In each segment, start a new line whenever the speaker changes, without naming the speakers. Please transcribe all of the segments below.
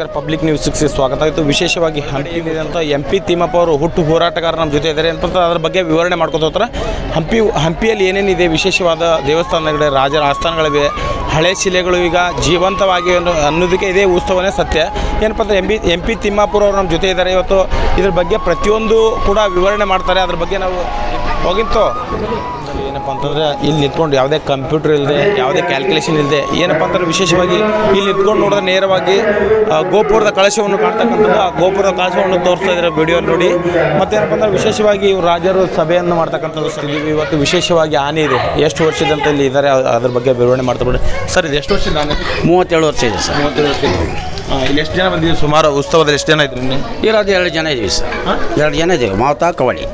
ವೀಕ್ಷಕರ ಪಬ್ಲಿಕ್ ನ್ಯೂಸ್ಗೆ ಸ್ವಾಗತ. ಇದು ವಿಶೇಷವಾಗಿ ಹಂಪಿಯಲ್ಲಿರುವಂಥ MP ತಿಮ್ಮಪ್ಪ ಅವರು ಹುಟ್ಟು ಹೋರಾಟಗಾರ ನಮ್ಮ ಜೊತೆ ಇದ್ದಾರೆ ಅಂತ ಅದ್ರ ಬಗ್ಗೆ ವಿವರಣೆ ಮಾಡ್ಕೊತ ಹೋಗ್ತಾರೆ. ಹಂಪಿಯಲ್ಲಿ ಏನೇನಿದೆ ವಿಶೇಷವಾದ ದೇವಸ್ಥಾನಗಳಿವೆ, ರಾಜರ ಆಸ್ಥಾನಗಳಿವೆ, ಹಳೆ ಶಿಲೆಗಳು ಈಗ ಜೀವಂತವಾಗಿ ಅನ್ನೋದಕ್ಕೆ ಇದೇ ಉತ್ಸವನೇ ಸತ್ಯ. ಏನಪ್ಪ ಅಂದರೆ MP ತಿಮ್ಮಾಪುರ ಅವರು ನಮ್ಮ ಜೊತೆ ಇದ್ದಾರೆ. ಇವತ್ತು ಇದ್ರ ಬಗ್ಗೆ ಪ್ರತಿಯೊಂದು ಕೂಡ ವಿವರಣೆ ಮಾಡ್ತಾರೆ. ಅದ್ರ ಬಗ್ಗೆ ನಾವು ಹೋಗಿತ್ತು ಏನಪ್ಪ ಅಂತಂದರೆ ಇಲ್ಲಿ ನಿಂತ್ಕೊಂಡು ಯಾವುದೇ ಕಂಪ್ಯೂಟರ್ ಇಲ್ಲದೆ, ಯಾವುದೇ ಕ್ಯಾಲ್ಕುಲೇಷನ್ ಇಲ್ಲದೆ, ಏನಪ್ಪ ಅಂತಂದರೆ ವಿಶೇಷವಾಗಿ ಇಲ್ಲಿ ನಿಂತ್ಕೊಂಡು ನೋಡಿದ್ರೆ ನೇರವಾಗಿ ಗೋಪುರದ ಕಳಶವನ್ನು ಕಾಣ್ತಕ್ಕಂಥದ್ದು, ಆ ಗೋಪುರದ ಕಳಶವನ್ನು ತೋರಿಸ್ತಾ ಇದ್ದಾರೆ ವಿಡಿಯೋ ನೋಡಿ. ಮತ್ತೇನಪ್ಪ ಅಂದ್ರೆ ವಿಶೇಷವಾಗಿ ಇವರು ರಾಜರು ಸಭೆಯನ್ನು ಮಾಡ್ತಕ್ಕಂಥದ್ದು ಸರ್. ಇವತ್ತು ವಿಶೇಷವಾಗಿ ಆನೆ ಇದೆ, ಎಷ್ಟು ವರ್ಷದಂತ ಇಲ್ಲಿ ಇದ್ದಾರೆ, ಅದ್ರ ಬಗ್ಗೆ ವಿವರಣೆ ಮಾಡ್ತಾ ಸರ್. ಇದು ಎಷ್ಟು ವರ್ಷದ ಆನೆ?
37 ವರ್ಷ ಇದೆ ಸರ್.
37 ವರ್ಷ ಇದೆ. ಇಲ್ಲಿ ಎಷ್ಟು ಜನ ಬಂದಿದ್ದೀವಿ? ಸುಮಾರು ಉತ್ಸವದಲ್ಲಿ ಎಷ್ಟು ಜನ ಇದ್ರಿ?
ಇರೋದು 2 ಜನ ಇದ್ದೀವಿ ಸರ್. 2 ಜನ ಇದ್ದೀವಿ. ಮಾವುತ ಕವಡಿ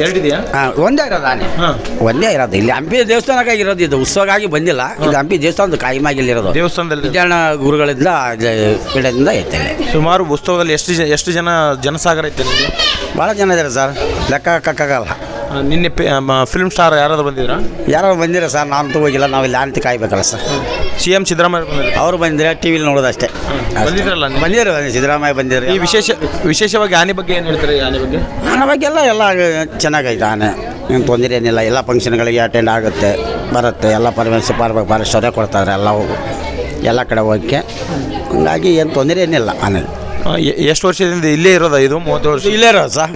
2 ಇದೆಯಾ?
ಒಂದೇ ಇರೋದು ಆನೆ, ಒಂದೇ ಇರೋದು. ಇಲ್ಲಿ ಹಂಪಿ ದೇವಸ್ಥಾನಕ್ಕಾಗಿ ಇರೋದು, ಇದು ಉತ್ಸವಕ್ಕಾಗಿ ಬಂದಿಲ್ಲ. ಇದು ಹಂಪಿ ದೇವಸ್ಥಾನದ ಕಾಯಿಮಾಗಿಲ್ಲಿ ಇರೋದು.
ದೇವಸ್ಥಾನದಲ್ಲಿ
ವಿದ್ಯಾಣ ಗುರುಗಳಿಂದ ಪೀಠದಿಂದ ಐತೆ.
ಸುಮಾರು ಉತ್ಸವದಲ್ಲಿ ಎಷ್ಟು ಜನ ಜನಸಾಗರ ಐತೆ ನಿಮಗೆ?
ಭಾಳ ಜನ ಇದ್ದಾರೆ ಸರ್, ಲೆಕ್ಕಕ್ಕಾಗಲ್ಲ.
ನಿನ್ನೆ ಫಿಲ್ಮ್ ಸ್ಟಾರ್ ಯಾರಾದ್ರು ಬಂದಿದ್ರಾ?
ಯಾರು ಬಂದಿರ ಸರ್? ನಾನು ಹೋಗಿಲ್ಲ, ನಾವು ಇಲ್ಲಿ ಆಂತಿ ಕಾಯ್ಬೇಕಲ್ಲ ಸರ್.
CM ಸಿದ್ದರಾಮಯ್ಯ ಬಂದಿದ್ರು.
ಅವರು ಬಂದಿದ್ರೆ ಟಿವಿಲಿ ನೋಡೋದು ಅಷ್ಟೇ.
ಬಂದಿದ್ರಲ್ಲ?
ಬಂದಿದ್ರು, ಸಿದ್ದರಾಮಯ್ಯ ಬಂದಿದ್ರು.
ಈ ವಿಶೇಷವಾಗಿ ಆನೆ ಬಗ್ಗೆ ಏನು ಹೇಳ್ತಾರೆ? ಆನೆ ಬಗ್ಗೆ
ಆನೆ ಬಗ್ಗೆ ಎಲ್ಲ ಚೆನ್ನಾಗೈತೆ. ಆನೆ ಏನು ತೊಂದರೆ ಏನಿಲ್ಲ. ಎಲ್ಲ ಫಂಕ್ಷನ್ಗಳಿಗೆ ಅಟೆಂಡ್ ಆಗುತ್ತೆ, ಬರುತ್ತೆ. ಎಲ್ಲ ಪಾರೇಶ್ವರೇ ಕೊಡ್ತಾರೆ ಎಲ್ಲ ಕಡೆ ಹೋಗಕ್ಕೆ. ಹಂಗಾಗಿ ಏನು ತೊಂದರೆ ಏನಿಲ್ಲ. ಆನೆ
ಎಷ್ಟು ವರ್ಷದಿಂದ ಇಲ್ಲೇ ಇರೋದು? ಇದು 30 ವರ್ಷ
ಇಲ್ಲೇ ಇರೋದು ಸರ್.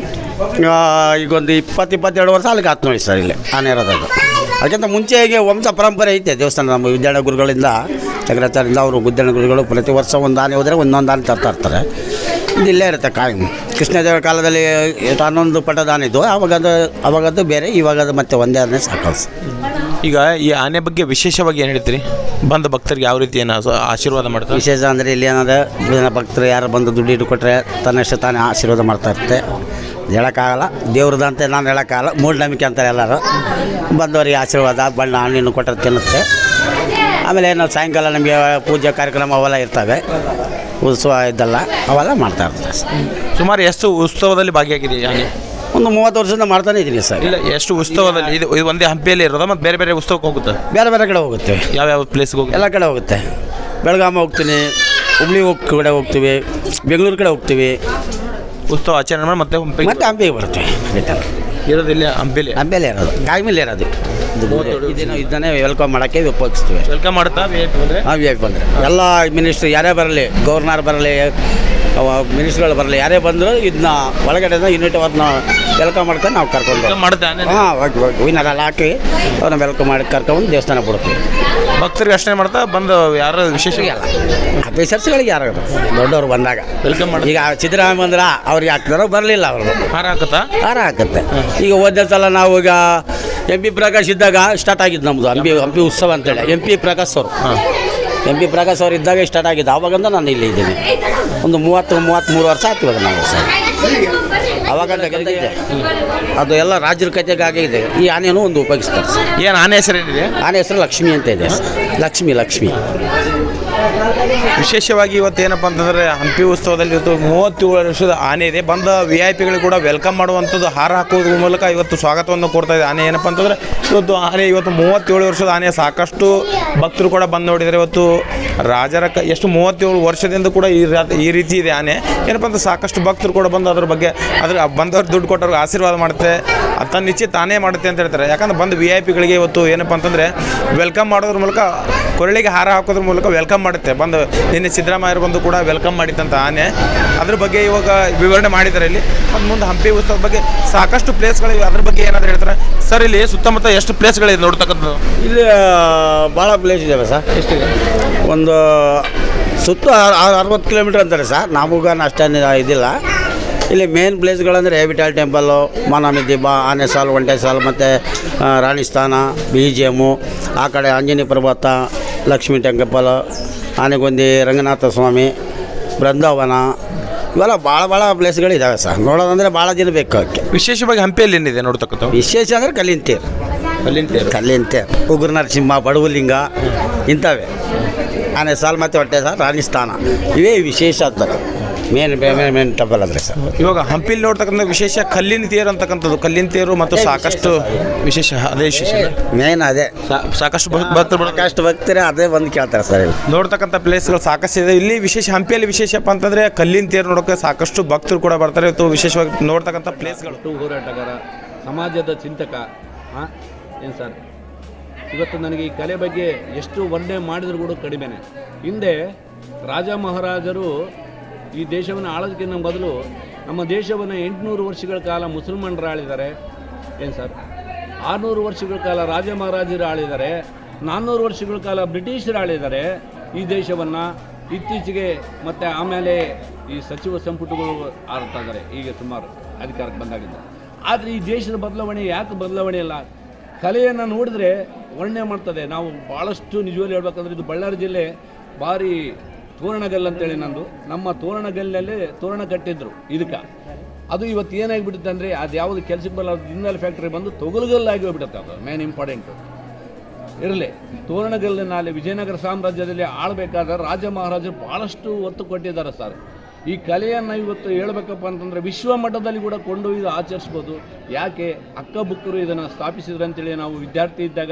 ಈಗೊಂದು 22 ವರ್ಷ ಅಲ್ಲಿಗೆ ಆತು ನೋಡಿ ಸರ್. ಇಲ್ಲಿ ಆನೆ ಇರೋದು. ಅದಕ್ಕಿಂತ ಮುಂಚೆಗೆ ವಂಶ ಪರಂಪರೆ ಐತೆ ದೇವಸ್ಥಾನ. ನಮ್ಮ ವಿದ್ಯಾಣ ಗುರುಗಳಿಂದ, ಚಕ್ರಾಚಾರ್ಯರಿಂದ ಅವರು ವಿದ್ಯಾಣ ಗುರುಗಳು ಪ್ರತಿ ವರ್ಷ ಒಂದು ಆನೆ ಹೋದರೆ ಒಂದೊಂದು ಆನೆ ತರ್ತಾ ಇರ್ತಾರೆ. ಇದು ಇಲ್ಲೇ ಇರುತ್ತೆ ಕಾಯಂ. ಕೃಷ್ಣದೇವರ ಕಾಲದಲ್ಲಿ 11 ಪಟದ ಆನೆ ಇದ್ದು, ಅವಾಗದು ಬೇರೆ, ಇವಾಗದು ಮತ್ತೆ ಒಂದೇ ಆನೆ ಸಾಕಲ್ಸ.
ಈಗ ಈ ಆನೆ ಬಗ್ಗೆ ವಿಶೇಷವಾಗಿ ಏನು ಹೇಳ್ತೀರಿ? ಬಂದ ಭಕ್ತರಿಗೆ ಯಾವ ರೀತಿ ಏನು ಆಶೀರ್ವಾದ ಮಾಡ್ತಾರೆ?
ವಿಶೇಷ ಅಂದರೆ ಇಲ್ಲಿ ಏನಾದ್ರೆ ಭಕ್ತರು ಯಾರು ಬಂದು ದುಡ್ಡು ಇಟ್ಟು ಕೊಟ್ಟರೆ ತನ್ನಷ್ಟು ತಾನೇ ಆಶೀರ್ವಾದ ಮಾಡ್ತಾ ಇರುತ್ತೆ. ಹೇಳೋಕ್ಕಾಗಲ್ಲ, ದೇವ್ರದಂತೆ ನಾನು ಹೇಳೋಕ್ಕಾಗಲ್ಲ, ಮೂಢನಂಬಿಕೆ ಅಂತಾರೆ ಎಲ್ಲರೂ. ಬಂದವರಿಗೆ ಆಶೀರ್ವಾದ, ಬಣ್ಣ ಹಣ್ಣು ಕೊಟ್ಟರೆ ತಿನ್ನುತ್ತೆ. ಆಮೇಲೆ ಏನೋ ಸಾಯಂಕಾಲ ನಮಗೆ ಪೂಜೆ ಕಾರ್ಯಕ್ರಮ ಅವೆಲ್ಲ ಇರ್ತವೆ. ಉತ್ಸವ ಇದ್ದಲ್ಲ ಅವೆಲ್ಲ ಮಾಡ್ತಾ ಇರ್ತಾರೆ ಸರ್.
ಸುಮಾರು ಎಷ್ಟು ಉತ್ಸವದಲ್ಲಿ ಭಾಗಿಯಾಗಿದೆ ಆನೆ?
ಒಂದು 30 ವರ್ಷದಿಂದ ಮಾಡ್ತಾನೆ ಇದ್ದೀನಿ ಸರ್.
ಇಲ್ಲ, ಎಷ್ಟು ಉತ್ಸವದಲ್ಲಿ? ಇದು ಒಂದೇ ಹಂಪಿಯಲ್ಲಿ ಇರೋದು ಮತ್ತು ಬೇರೆ ಬೇರೆ ಉತ್ಸವಕ್ಕೆ ಹೋಗುತ್ತೆ?
ಬೇರೆ ಬೇರೆ ಕಡೆ ಹೋಗುತ್ತೆ.
ಯಾವ್ಯಾವ ಪ್ಲೇಸ್ಗೆ ಹೋಗಿ?
ಎಲ್ಲ ಕಡೆ ಹೋಗುತ್ತೆ. ಬೆಳಗಾವಿ ಹೋಗ್ತೀನಿ, ಹುಬ್ಳಿ ಕಡೆ ಹೋಗ್ತೀವಿ, ಬೆಂಗಳೂರು ಕಡೆ ಹೋಗ್ತೀವಿ.
ಉತ್ಸವ ಆಚರಣೆ ಮಾಡಿ ಮತ್ತೆ
ಹಂಪಿಗೆ ಬರ್ತೀವಿ.
ಇರೋದು ಇಲ್ಲಿ ಹಂಪಿಲಿ
ಇರೋದು, ಕಾಯಿಮೇಲೆ ಇರೋದು. ಇದನ್ನೇ ವೆಲ್ಕಮ್ ಮಾಡೋಕ್ಕೆ ಉಪಯೋಗಿಸ್ತೀವಿ.
ವೆಲ್ಕಮ್ ಮಾಡ್ತಾ
VIP ಬಂದರೆ ಎಲ್ಲ ಮಿನಿಸ್ಟ್ರು ಯಾರೇ ಬರಲಿ, ಗವರ್ನರ್ ಬರಲಿ, ಮಿನಿಸ್ಟ್ರುಗಳು ಬರಲಿ, ಯಾರೇ ಬಂದರೂ ಇದನ್ನ ಒಳಗಡೆಯಿಂದ ಯೂನಿಟ್ ಅವ್ರನ್ನ ವೆಲ್ಕಮ್ ಮಾಡ್ಕೊಂಡು ನಾವು ಕರ್ಕೊಂಡು ವಿನರೆಲ್ಲ ಹಾಕಿ ಅವ್ರನ್ನ ವೆಲ್ಕಮ್ ಮಾಡಿ ಕರ್ಕೊಂಡು ದೇವಸ್ಥಾನ ಬಿಡ್ತೀವಿ.
ಭಕ್ತರಿಗೆ ಅಷ್ಟೇ ಮಾಡ್ತಾ ಬಂದು ಯಾರು ವಿಶೇಷ
ಅಲ್ಲ, ಆಫೀಸರ್ಸ್ಗಳಿಗೆ ಯಾರು ದೊಡ್ಡವ್ರು ಬಂದಾಗ ವೆಲ್ಕಮ್ ಮಾಡಿ. ಈಗ ಸಿದ್ದರಾಮಯ್ಯ ಬಂದ್ರೆ ಅವ್ರಿಗೆ ಹಾಕ್ತಾರೋ ಬರಲಿಲ್ಲ, ಅವ್ರಿಗೆ ಹಾರ ಹಾಕುತ್ತೆ. ಈಗ ಹೋದ ಸಲ ನಾವು ಈಗ MP ಪ್ರಕಾಶ್ ಇದ್ದಾಗ ಸ್ಟಾರ್ಟ್ ಆಗಿದ್ದು ನಮ್ಮದು ಹಂಪಿ ಉತ್ಸವ ಅಂತೇಳಿ. MP ಪ್ರಕಾಶ್ ಅವರು ಇದ್ದಾಗ ಸ್ಟಾರ್ಟ್ ಆಗಿದ್ದು. ಆವಾಗಂದ ನಾನು ಇಲ್ಲಿ ಇದ್ದೀನಿ. ಒಂದು 33 ವರ್ಷ ಆಯ್ತು ಇವಾಗ ನಾವು ಸರ್. ಆವಾಗ ಇದೆ ಅದು ಎಲ್ಲ ರಾಜ್ಯರ ಕತೆಗಾಗಿದೆ. ಈ ಆನೆಯನ್ನು ಒಂದು ಉಪಯೋಗಿಸ್ತಾರೆ ಸರ್.
ಏನು ಆನೆ ಹೆಸರೇನಿದೆ?
ಆನೆ ಹೆಸರು ಲಕ್ಷ್ಮಿ ಅಂತ ಇದೆ ಸರ್. ಲಕ್ಷ್ಮಿ.
ವಿಶೇಷವಾಗಿ ಇವತ್ತು ಏನಪ್ಪ ಅಂತಂದರೆ ಹಂಪಿ ಉತ್ಸವದಲ್ಲಿ ಇವತ್ತು 37 ವರ್ಷದ ಆನೆ ಇದೆ. ಬಂದ VIP ಕೂಡ ವೆಲ್ಕಮ್ ಮಾಡುವಂಥದ್ದು, ಹಾರ ಹಾಕೋದ್ರ ಮೂಲಕ ಇವತ್ತು ಸ್ವಾಗತವನ್ನು ಕೊಡ್ತಾ ಇದೆ ಆನೆ. ಏನಪ್ಪ ಅಂತಂದರೆ ಇವತ್ತು 37 ವರ್ಷದ ಆನೆ. ಸಾಕಷ್ಟು ಭಕ್ತರು ಕೂಡ ಬಂದು ನೋಡಿದರೆ ಇವತ್ತು ರಾಜರ ಎಷ್ಟು 37 ವರ್ಷದಿಂದ ಕೂಡ ಈ ರೀತಿ ಇದೆ ಆನೆ. ಏನಪ್ಪ ಅಂದ್ರೆ ಸಾಕಷ್ಟು ಭಕ್ತರು ಕೂಡ ಬಂದು ಅದ್ರ ಬಗ್ಗೆ ಬಂದವ್ರು ದುಡ್ಡು ಕೊಟ್ಟವ್ರಿಗೆ ಆಶೀರ್ವಾದ ಮಾಡುತ್ತೆ, ತನ್ನ ನಿಶ್ಚಯ ತಾನೇ ಮಾಡುತ್ತೆ ಅಂತ ಹೇಳ್ತಾರೆ. ಯಾಕಂದ್ರೆ ಬಂದು VIP ಇವತ್ತು ಏನಪ್ಪ ಅಂತಂದರೆ ವೆಲ್ಕಮ್ ಮಾಡೋದ್ರ ಮೂಲಕ, ಕೊರಳಿಗೆ ಹಾರ ಹಾಕೋದ್ರ ಮೂಲಕ ವೆಲ್ಕಮ್ ಮಾಡುತ್ತೆ. ಬಂದು ನಿನ್ನೆ ಸಿದ್ದರಾಮಯ್ಯರು ಬಂದು ಕೂಡ ವೆಲ್ಕಮ್ ಮಾಡಿತ್ತಂತ ಆನೆ. ಅದ್ರ ಬಗ್ಗೆ ಇವಾಗ ವಿವರಣೆ ಮಾಡಿದ್ದಾರೆ ಇಲ್ಲಿ. ಮತ್ತು ಮುಂದೆ ಹಂಪಿ ಉತ್ಸವದ ಬಗ್ಗೆ ಸಾಕಷ್ಟು ಪ್ಲೇಸ್ಗಳಿವೆ, ಅದ್ರ ಬಗ್ಗೆ ಏನಾದರೂ ಹೇಳ್ತಾರೆ ಸರ್? ಇಲ್ಲಿ ಸುತ್ತಮುತ್ತ ಎಷ್ಟು ಪ್ಲೇಸ್ಗಳಿದೆ ನೋಡ್ತಕ್ಕಂಥದ್ದು?
ಇಲ್ಲಿ ಭಾಳ ಪ್ಲೇಸ್ ಇದ್ದಾವೆ ಸರ್. ಎಷ್ಟಿದೆ? ಒಂದು ಸುತ್ತ 60 ಕಿಲೋಮೀಟ್ರ್ ಅಂತಾರೆ ಸರ್. ನಮಗ ಅಷ್ಟೇನು ಇದಿಲ್ಲ. ಇಲ್ಲಿ ಮೇನ್ ಪ್ಲೇಸ್ಗಳಂದರೆ ವಿಠಲ್ ಟೆಂಪಲ್ಲು, ಮಾನಮಿದ್ದಿ, ಆನೆ ಸಾಲು, ಒಂಟೆ ಸಾಲು, ಮತ್ತು ರಾಣಿ ಸ್ಥಾನ, BGM, ಆ ಕಡೆ ಆಂಜನೇಯ ಪರ್ವತ, ಲಕ್ಷ್ಮೀ ಟೆಂಪಲ್, ಆನೆಗೊಂದಿ, ರಂಗನಾಥ ಸ್ವಾಮಿ, ಬೃಂದಾವನ, ಇವೆಲ್ಲ ಭಾಳ ಪ್ಲೇಸ್ಗಳಿದ್ದಾವೆ ಸರ್. ನೋಡೋದಂದರೆ ಭಾಳ ದಿನ ಬೇಕು ಅದಕ್ಕೆ.
ವಿಶೇಷವಾಗಿ ಹಂಪಿಯಲ್ಲಿ ಏನಿದೆ ನೋಡ್ತಕ್ಕಂಥ?
ವಿಶೇಷ ಅಂದರೆ ಕಲ್ಲಿಂತೇರು, ಉಗ್ರ ನರಸಿಂಹ, ಬಡವಲಿಂಗ, ಇಂಥವೇ. ಆನೆ ಸಾಲು ಮತ್ತು ಹೊಟ್ಟೆ ಸಾಲು, ರಾಣಿ ಸ್ಥಾನ, ಇವೇ ವಿಶೇಷ ಅಂತಾರೆ. ಮೇನ್ ಟೆಂಪಲ್ ಅಂದರೆ ಸರ್.
ಇವಾಗ ಹಂಪಿಲಿ ನೋಡ್ತಕ್ಕಂಥ ವಿಶೇಷ ಕಲ್ಲಿನ ತೇರು ಅಂತಕ್ಕಂಥದ್ದು, ಕಲ್ಲಿನ ತೇರು ಮತ್ತು ಸಾಕಷ್ಟು ವಿಶೇಷ, ಅದೇ ವಿಶೇಷ
ಮೇನ್ ಅದೇ
ಸಾಕಷ್ಟು ಭಕ್ತರು
ಸಾಕಷ್ಟು ಭಕ್ತರೇ ಅದೇ ಬಂದು ಕೇಳ್ತಾರೆ ಸರ್. ಇಲ್ಲಿ
ನೋಡ್ತಕ್ಕಂಥ ಪ್ಲೇಸ್ಗಳು ಸಾಕಷ್ಟು ಇದೆ. ಇಲ್ಲಿ ವಿಶೇಷ, ಹಂಪಿಯಲ್ಲಿ ವಿಶೇಷಪ್ಪ ಅಂತಂದರೆ ಕಲ್ಲಿನ ತೇರು ನೋಡೋಕ್ಕೆ ಸಾಕಷ್ಟು ಭಕ್ತರು ಕೂಡ ಬರ್ತಾರೆ. ಇವತ್ತು ವಿಶೇಷವಾಗಿ ನೋಡ್ತಕ್ಕಂಥ ಪ್ಲೇಸ್ಗಳು.
ಹೋರಾಟಗಾರ, ಸಮಾಜದ ಚಿಂತಕ ಏನು ಸರ್, ಇವತ್ತು ನನಗೆ ಈ ಕಲೆ ಬಗ್ಗೆ ಎಷ್ಟು ವರ್ಣನೆ ಮಾಡಿದರೂ ಕೂಡ ಕಡಿಮೆನೆ. ಹಿಂದೆ ರಾಜ ಮಹಾರಾಜರು ಈ ದೇಶವನ್ನು ಆಳೋದಕ್ಕಿಂತ ಮೊದಲು ನಮ್ಮ ದೇಶವನ್ನು 800 ವರ್ಷಗಳ ಕಾಲ ಮುಸಲ್ಮಾನರು ಆಳಿದ್ದಾರೆ ಏನು ಸರ್, 600 ವರ್ಷಗಳ ಕಾಲ ರಾಜ ಮಹಾರಾಜರು ಆಳಿದ್ದಾರೆ, 400 ವರ್ಷಗಳ ಕಾಲ ಬ್ರಿಟಿಷರು ಆಳಿದ್ದಾರೆ ಈ ದೇಶವನ್ನು. ಇತ್ತೀಚೆಗೆ ಮತ್ತು ಆಮೇಲೆ ಈ ಸಚಿವ ಸಂಪುಟಗಳು ಆಳ್ತಾ ಇದ್ದಾರೆ ಈಗ ಸುಮಾರು ಅಧಿಕಾರಕ್ಕೆ ಬಂದಾಗಿದ್ದ. ಆದರೆ ಈ ದೇಶದ ಬದಲಾವಣೆ ಯಾಕೆ ಬದಲಾವಣೆ ಇಲ್ಲ? ಕಲೆಯನ್ನು ನೋಡಿದ್ರೆ ವರ್ಣನೆ ಮಾಡ್ತದೆ. ನಾವು ಭಾಳಷ್ಟು ನಿಜವಾಗಿ ಹೇಳ್ಬೇಕಂದ್ರೆ ಇದು ಬಳ್ಳಾರಿ ಜಿಲ್ಲೆ ಭಾರಿ ತೋರಣಗಲ್ಲು ಅಂತೇಳಿ ನಂದು, ನಮ್ಮ ತೋರಣಗಲ್ಲಲ್ಲಿ ತೋರಣ ಕಟ್ಟಿದ್ರು ಇದಕ್ಕೆ. ಅದು ಇವತ್ತು ಏನಾಗಿಬಿಡುತ್ತೆ ಅಂದರೆ ಅದು ಯಾವುದು ಕೆಲಸಕ್ಕೆ ಬರಲ್ಲ, ಜಿಂದಾಲ್ ಫ್ಯಾಕ್ಟ್ರಿ ಬಂದು ತೊಗಲುಗಲ್ಲಾಗಿ ಹೋಗ್ಬಿಡುತ್ತೆ. ಅದು ಮೇನ್ ಇಂಪಾರ್ಟೆಂಟು ಇರಲಿ. ತೋರಣಗಲ್ಲಿನ ಅಲ್ಲಿ ವಿಜಯನಗರ ಸಾಮ್ರಾಜ್ಯದಲ್ಲಿ ಆಳಬೇಕಾದ್ರೆ ರಾಜ ಮಹಾರಾಜರು ಭಾಳಷ್ಟು ಒತ್ತು ಕೊಟ್ಟಿದ್ದಾರೆ ಸರ್. ಈ ಕಲೆಯನ್ನು ಇವತ್ತು ಹೇಳ್ಬೇಕಪ್ಪ ಅಂತಂದರೆ ವಿಶ್ವ ಮಟ್ಟದಲ್ಲಿ ಕೂಡ ಕೊಂಡೊಯ್ದು ಆಚರಿಸ್ಬೋದು. ಯಾಕೆ ಅಕ್ಕಬುಕ್ಕರು ಇದನ್ನು ಸ್ಥಾಪಿಸಿದ್ರು ಅಂತೇಳಿ ನಾವು ವಿದ್ಯಾರ್ಥಿ ಇದ್ದಾಗ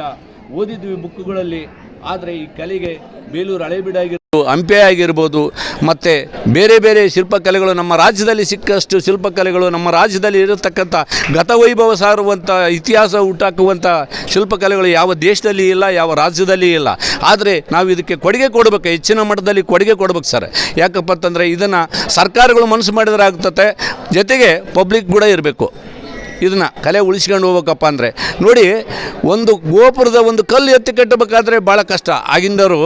ಓದಿದ್ವಿ ಬುಕ್ಕುಗಳಲ್ಲಿ. ಆದರೆ ಈ ಕಲೆಗೆ ಬೇಲೂರು ಹಳೇಬೀಡಾಗಿರ್ಬೋದು, ಹಂಪೆ ಆಗಿರ್ಬೋದು, ಮತ್ತು ಬೇರೆ ಬೇರೆ ಶಿಲ್ಪಕಲೆಗಳು, ನಮ್ಮ ರಾಜ್ಯದಲ್ಲಿ ಸಿಕ್ಕಷ್ಟು ಶಿಲ್ಪಕಲೆಗಳು, ನಮ್ಮ ರಾಜ್ಯದಲ್ಲಿ ಇರತಕ್ಕಂಥ ಗತವೈಭವ ಸಾರುವಂಥ ಇತಿಹಾಸ ಹುಟ್ಟಾಕುವಂಥ ಶಿಲ್ಪಕಲೆಗಳು ಯಾವ ದೇಶದಲ್ಲಿ ಇಲ್ಲ, ಯಾವ ರಾಜ್ಯದಲ್ಲಿ ಇಲ್ಲ. ಆದರೆ ನಾವು ಇದಕ್ಕೆ ಕೊಡುಗೆ ಕೊಡಬೇಕು, ಹೆಚ್ಚಿನ ಮಟ್ಟದಲ್ಲಿ ಕೊಡುಗೆ ಕೊಡ್ಬೇಕು ಸರ್. ಯಾಕಪ್ಪ ಅಂತಂದರೆ ಇದನ್ನು ಸರ್ಕಾರಗಳು ಮನಸ್ಸು ಮಾಡಿದ್ರೆ ಆಗ್ತದೆ, ಜೊತೆಗೆ ಪಬ್ಲಿಕ್ ಕೂಡ ಇರಬೇಕು. ಇದನ್ನು ಕಲೆ ಉಳಿಸ್ಕೊಂಡು ಹೋಗ್ಬೇಕಪ್ಪ ಅಂದರೆ ನೋಡಿ, ಒಂದು ಗೋಪುರದ ಒಂದು ಕಲ್ಲು ಎತ್ತಿ ಕಟ್ಟಬೇಕಾದ್ರೆ ಭಾಳ ಕಷ್ಟ. ಆಗಿಂದವರು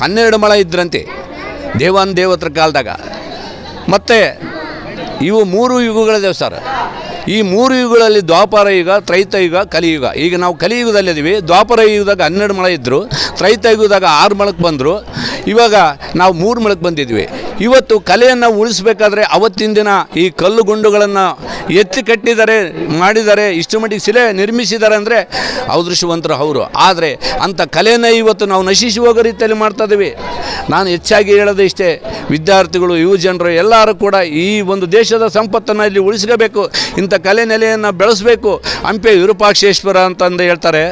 12 ಮೊಳ ಇದ್ರಂತೆ ದೇವತರ ಕಾಲದಾಗ. ಮತ್ತು ಇವು 3 ಯುಗಗಳಿದೆ ಸರ್. ಈ 3 ಯುಗಗಳಲ್ಲಿ ದ್ವಾಪರ ಯುಗ, ತ್ರೈತಯುಗ, ಕಲಿಯುಗ. ಈಗ ನಾವು ಕಲಿಯುಗದಲ್ಲಿದ್ದೀವಿ. ದ್ವಾಪರ ಯುಗದಾಗ 12 ಮೊಳ ಇದ್ದರು, ತ್ರೈತಯುಗದಾಗ 6 ಮೊಳಕ್ಕೆ ಬಂದರು, ಇವಾಗ ನಾವು 3 ಮೊಳಕ್ಕೆ ಬಂದಿದ್ವಿ. ಇವತ್ತು ಕಲೆಯನ್ನು ಉಳಿಸ್ಬೇಕಾದ್ರೆ ಅವತ್ತಿನ ದಿನ ಈ ಕಲ್ಲು ಗುಂಡುಗಳನ್ನು ಎತ್ತಿ ಕಟ್ಟಿದ್ದಾರೆ, ಮಾಡಿದ್ದಾರೆ, ಇಷ್ಟು ಮಟ್ಟಿಗೆ ಶಿಲೆ ನಿರ್ಮಿಸಿದ್ದಾರೆ ಅಂದರೆ ಅದೃಷ್ಟವಂತರು ಅವರು. ಆದರೆ ಅಂಥ ಕಲೆಯನ್ನು ಇವತ್ತು ನಾವು ನಶಿಸಿ ಹೋಗೋ ರೀತಿಯಲ್ಲಿ ಮಾಡ್ತಾ ಇದ್ದೀವಿ. ನಾನು ಹೆಚ್ಚಾಗಿ ಹೇಳೋದು ಇಷ್ಟೇ, ವಿದ್ಯಾರ್ಥಿಗಳು, ಯುವ ಜನರು ಎಲ್ಲರೂ ಕೂಡ ಈ ಒಂದು ದೇಶದ ಸಂಪತ್ತನ್ನು ಇಲ್ಲಿ ಉಳಿಸ್ಕೋಬೇಕು, ಇಂಥ ಕಲೆ ನೆಲೆಯನ್ನು ಬೆಳೆಸಬೇಕು. ಹಂಪೆ ವಿರೂಪಾಕ್ಷೇಶ್ವರ ಅಂತಂದು ಹೇಳ್ತಾರೆ.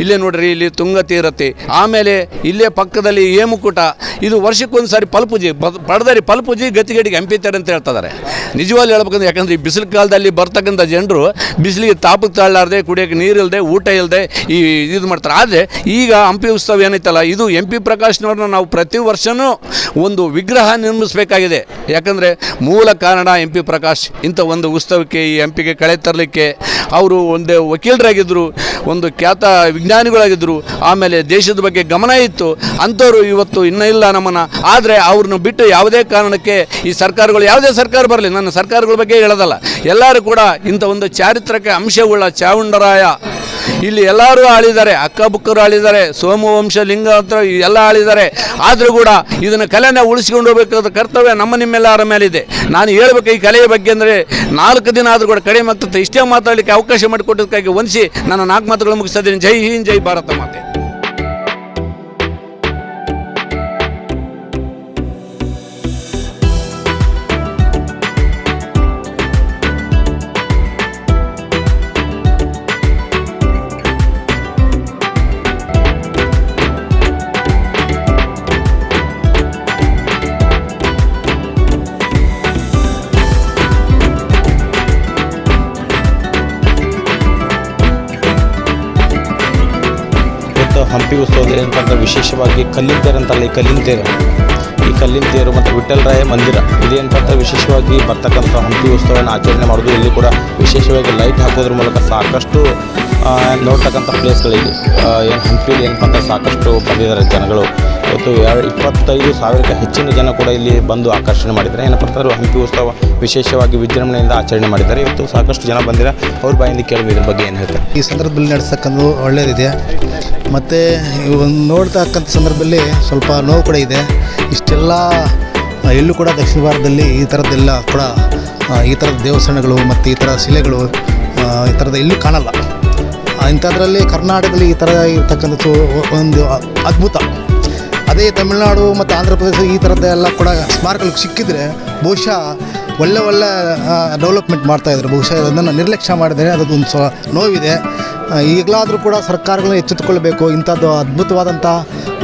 ಇಲ್ಲೇ ನೋಡ್ರಿ, ಇಲ್ಲಿ ತುಂಗ ತೀರತಿ, ಆಮೇಲೆ ಇಲ್ಲೇ ಪಕ್ಕದಲ್ಲಿ ಹೇಮಕೂಟ. ಇದು ವರ್ಷಕ್ಕೊಂದು ಸಾರಿ ಫಲಪೂಜೆ, ಪಡೆದರಿ ಫಲಪೂಜೆ ಗತಿಗಡಿಗೆ ಹಂಪಿತಾರೆ ಅಂತ ಹೇಳ್ತಿದ್ದಾರೆ. ನಿಜವಾಗ್ಲೂ ಹೇಳ್ಬೇಕಂದ್ರೆ, ಯಾಕಂದರೆ ಈ ಬಿಸಿಲು ಕಾಲದಲ್ಲಿ ಬರ್ತಕ್ಕಂಥ ಜನರು ಬಿಸಿಲಿಗೆ ತಾಪಕ್ಕೆ ತಾಳಲಾರ್ದೆ, ಕುಡಿಯೋಕ್ಕೆ ನೀರಿಲ್ಲದೆ, ಊಟ ಇಲ್ಲದೆ ಇದು ಮಾಡ್ತಾರೆ. ಆದರೆ ಈಗ ಹಂಪಿ ಉತ್ಸವ ಏನೈತಲ್ಲ, ಇದು MP ಪ್ರಕಾಶ್ನವ್ರನ್ನ ನಾವು ಪ್ರತಿ ವರ್ಷವೂ ಒಂದು ವಿಗ್ರಹ ನಿರ್ಮಿಸಬೇಕಾಗಿದೆ. ಯಾಕಂದರೆ ಮೂಲ ಕಾರಣ MP ಪ್ರಕಾಶ್. ಇಂಥ ಒಂದು ಉತ್ಸವಕ್ಕೆ, ಈ ಹಂಪಿಗೆ ಕಳೆ ತರಲಿಕ್ಕೆ ಅವರು ಒಂದು ವಕೀಲರಾಗಿದ್ದರು, ಒಂದು ಖ್ಯಾತ ವಿಜ್ಞಾನಿಗಳಾಗಿದ್ದರು, ಆಮೇಲೆ ದೇಶದ ಬಗ್ಗೆ ಗಮನ ಇತ್ತು. ಅಂಥವ್ರು ಇವತ್ತು ಇನ್ನೂ ಇಲ್ಲ ನಮ್ಮನ್ನು. ಆದರೆ ಅವ್ರನ್ನ ಬಿಟ್ಟು ಯಾವುದೇ ಕಾರಣಕ್ಕೆ ಈ ಸರ್ಕಾರಗಳು, ಯಾವುದೇ ಸರ್ಕಾರ ಬರಲಿ, ನನ್ನ ಸರ್ಕಾರಗಳ ಬಗ್ಗೆ ಹೇಳೋದಲ್ಲ, ಎಲ್ಲರೂ ಕೂಡ ಇಂಥ ಒಂದು ಚಾರಿತ್ರಿಕ ಅಂಶವುಳ್ಳ ಚಾವುಂಡರಾಯ ಇಲ್ಲಿ ಎಲ್ಲರೂ ಆಳಿದ್ದಾರೆ. ಅಕ್ಕಬುಕ್ಕರು ಆಳಿದ್ದಾರೆ, ಸೋಮವಂಶ ಲಿಂಗ ಅಂತ ಎಲ್ಲ ಆಳಿದ್ದಾರೆ. ಆದರೂ ಕೂಡ ಇದನ್ನು ಕಲೆನ ಉಳಿಸ್ಕೊಂಡು ಹೋಗಬೇಕಾದ ಕರ್ತವ್ಯ ನಮ್ಮ ನಿಮ್ಮೆಲ್ಲರ ಮೇಲಿದೆ. ನಾನು ಹೇಳ್ಬೇಕು ಈ ಕಲೆಯ ಬಗ್ಗೆ ಅಂದರೆ 4 ದಿನ ಆದರೂ ಕೂಡ ಕಡಿಮೆ ಆಗ್ತದೆ. ಇಷ್ಟೇ ಮಾತಾಡಲಿಕ್ಕೆ ಅವಕಾಶ ಮಾಡಿಕೊಟ್ಟದಕ್ಕಾಗಿ ವಂದಿಸಿ ನನ್ನ 4 ಮಾತುಗಳು ಮುಗಿಸ್ತಾ ಇದ್ದೀನಿ. ಜೈ ಹಿಂದ್, ಜೈ ಭಾರತ ಮಾತೆ.
ಹಂಪಿ ಉತ್ಸವದ ಏನಂತಂದ್ರೆ ವಿಶೇಷವಾಗಿ ಕಲ್ಲಿನ ತೇರು ಅಂತಲ್ಲ, ಈ ಕಲ್ಲಿನ ತೇರು ಮತ್ತು ವಿಠ್ಠಲರಾಯ ಮಂದಿರ ಇದೇನಂತಂದ್ರೆ ವಿಶೇಷವಾಗಿ ಬರ್ತಕ್ಕಂಥ ಹಂಪಿ ಉತ್ಸವವನ್ನು ಆಚರಣೆ ಮಾಡೋದು. ಇಲ್ಲಿ ಕೂಡ ವಿಶೇಷವಾಗಿ ಲೈಟ್ ಹಾಕೋದ್ರ ಮೂಲಕ ಸಾಕಷ್ಟು ನೋಡ್ತಕ್ಕಂಥ ಪ್ಲೇಸ್ಗಳಿಗೆ ಏನು ಹಂಪಿಲಿ ಏನಪ್ಪ ಅಂತ ಸಾಕಷ್ಟು ಬಂದಿದ್ದಾರೆ ಜನಗಳು. ಇವತ್ತು 25,000ಕ್ಕೆ ಹೆಚ್ಚಿನ ಜನ ಕೂಡ ಇಲ್ಲಿ ಬಂದು ಆಕರ್ಷಣೆ ಮಾಡಿದ್ದಾರೆ. ಏನಪ್ಪ ಅಂತಂದ್ರೆ ಹಂಪಿ ಉತ್ಸವ ವಿಶೇಷವಾಗಿ ವಿಜೃಂಭಣೆಯಿಂದ ಆಚರಣೆ ಮಾಡಿದ್ದಾರೆ. ಇವತ್ತು ಸಾಕಷ್ಟು ಜನ ಬಂದಿರ, ಅವ್ರ ಬಾಯಿಂದ ಕೇಳಬೇಕು ಇದ್ರ ಬಗ್ಗೆ ಏನು ಹೇಳ್ತಾರೆ.
ಈ ಸಂದರ್ಭದಲ್ಲಿ ನಡೆಸ್ತಕ್ಕಂಥದ್ದು ಒಳ್ಳೆಯದಿದೆ. ಮತ್ತು ನೋಡ್ತಕ್ಕಂಥ ಸಂದರ್ಭದಲ್ಲಿ ಸ್ವಲ್ಪ ನೋವು ಕೂಡ ಇದೆ. ಇಷ್ಟೆಲ್ಲ ಎಲ್ಲೂ ಕೂಡ ದಕ್ಷಿಣ ಭಾರತದಲ್ಲಿ ಈ ಥರದ್ದೆಲ್ಲ ಕೂಡ ಈ ಥರದ ದೇವಸ್ಥಾನಗಳು ಮತ್ತು ಈ ಥರ ಶಿಲೆಗಳು ಈ ಥರದ ಎಲ್ಲೂ ಕಾಣಲ್ಲ. ಇಂಥದ್ರಲ್ಲಿ ಕರ್ನಾಟಕದಲ್ಲಿ ಈ ಥರ ಇರ್ತಕ್ಕಂಥದ್ದು ಒಂದು ಅದ್ಭುತ. ಅದೇ ತಮಿಳುನಾಡು ಮತ್ತು ಆಂಧ್ರ ಪ್ರದೇಶ ಈ ಥರದ್ದೆಲ್ಲ ಕೂಡ ಸ್ಮಾರಕಗಳು ಸಿಕ್ಕಿದರೆ ಬಹುಶಃ ಒಳ್ಳೆ ಡೆವಲಪ್ಮೆಂಟ್ ಮಾಡ್ತಾಯಿದ್ರು. ಬಹುಶಃ ಅದನ್ನು ನಿರ್ಲಕ್ಷ್ಯ ಮಾಡಿದರೆ ಅದೊಂದು ನೋವಿದೆ. ಈಗಲಾದರೂ ಕೂಡ ಸರ್ಕಾರಗಳನ್ನ ಎಚ್ಚೆತ್ತುಕೊಳ್ಬೇಕು. ಇಂಥದ್ದು ಅದ್ಭುತವಾದಂಥ